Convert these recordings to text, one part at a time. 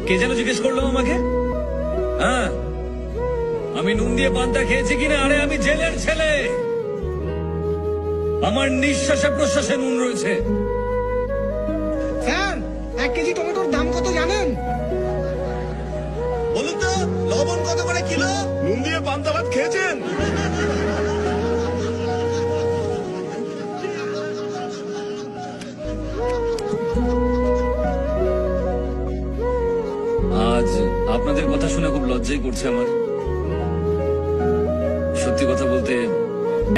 কে যেন জিজ্ঞেস করলো আমাকে? হ্যাঁ, আমি নুন দিয়ে পান্তা খেয়েছি কিনা? আরে আমি জেলের ছেলে, আমার নিঃশ্বাসে প্রশ্বাসে নুন রয়েছে। স্যার, 1 কেজি টমেটোর দাম কত জানেন? বলুন তো, লবণ কত করে কিলো? নুন দিয়ে পান্তা ভাত খেয়েছেন? আজ আপনাদের কথা শুনে খুব লজ্জাই করছে আমার। সত্যি কথা বলতে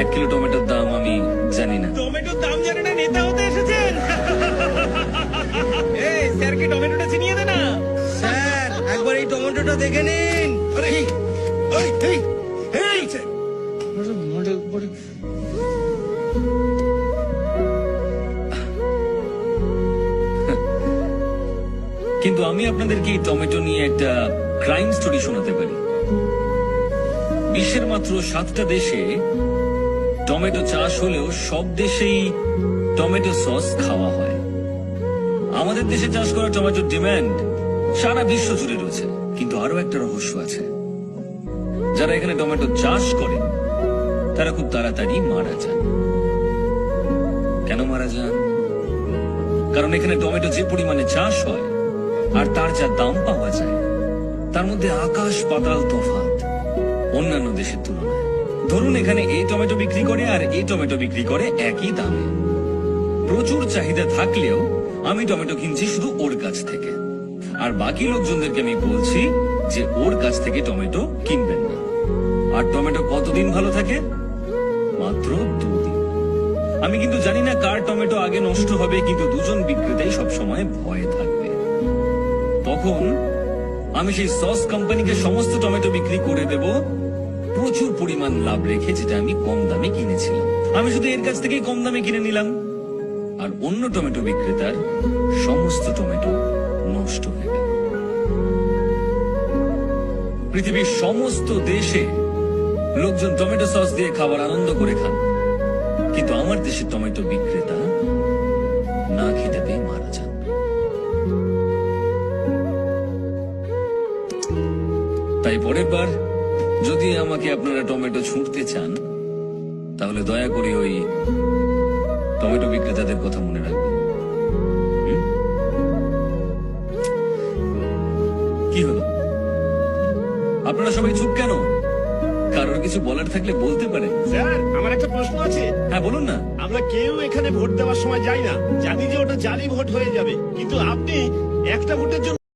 1 কিলো টমেটোর দাম আমি জানি না। টমেটোর দাম জানে না, নেতা হতে এসেছেন? এই স্যারকে টমেটোটা চিনিয়ে দে না। স্যার, একবার এই টমেটোটা দেখে নিন। আরে, এই, এই, এই, কিন্তু আমি আপনাদেরকে এই টমেটো নিয়ে একটা ক্রাইম স্টোরি শোনাতে পারি। বিশ্বের মাত্র 7টা দেশে টমেটো চাষ হলেও সব দেশেই টমেটো সস খাওয়া হয়। আমাদের দেশে চাষ করা টমেটোর ডিমান্ড সারা বিশ্ব জুড়ে রয়েছে। কিন্তু আরো একটা রহস্য আছে, যারা এখানে টমেটো চাষ করে তারা খুব তাড়াতাড়ি মারা যান। কেন মারা যান? কারণ এখানে টমেটো যে পরিমাণে চাষ হয় আর তার যা দাম পাওয়া যায়, তার মধ্যে আকাশ পাতাল তফাৎ অন্যান্য দেশের তুলনায়। ধরুন এখানে এই টমেটো বিক্রি করে আর এই টমেটো বিক্রি করে একই দামে। প্রচুর চাহিদা থাকলেও আমি টমেটো কিনছি শুধু ওর কাছ থেকে, আর বাকি লোকজনদেরকে আমি বলছি যে ওর কাছ থেকে টমেটো কিনবেন না। আর টমেটো কতদিন ভালো থাকে? মাত্র 2 দিন। আমি কিন্তু জানি না কার টমেটো আগে নষ্ট হবে, কিন্তু দুজন বিক্রেতাই সবসময় ভয়ে থাকবে। তখন আমি সেই সস কোম্পানিকে সমস্ত টমেটো বিক্রি করে দেব প্রচুর পরিমাণ লাভ রেখে, যেটা আমি কম দামে কিনেছিলাম। আমি শুধু এর কাছ থেকেই কম দামে কিনে নিলাম, আর অন্য টমেটো বিক্রেতার সমস্ত টমেটো নষ্ট হয়ে গেল। পৃথিবীর সমস্ত দেশে লোকজন টমেটো সস দিয়ে খাবার আনন্দ করে খান, কিন্তু আমার দেশের টমেটো বিক্রেতা না খেতে পেয়ে মারা যান। তাই পরের বার যদি আমাকে আপনারা টমেটো ছুঁড়তে চান, তাহলে দয়া করে ওই টমেটো বিক্রেতাদের কথা মনে রাখবেন। কি হলো, আপনারা সবাই চুপ কেন? কারোর কিছু বলার থাকলে বলতে পারেন। স্যার, আমার একটা প্রশ্ন আছে। হ্যাঁ, বলুন না। আমরা কেউ এখানে ভোট দেওয়ার সময় যাই না, জানি যে ওটা জালি ভোট হয়ে যাবে, কিন্তু আপনি একটা ভোটের জন্য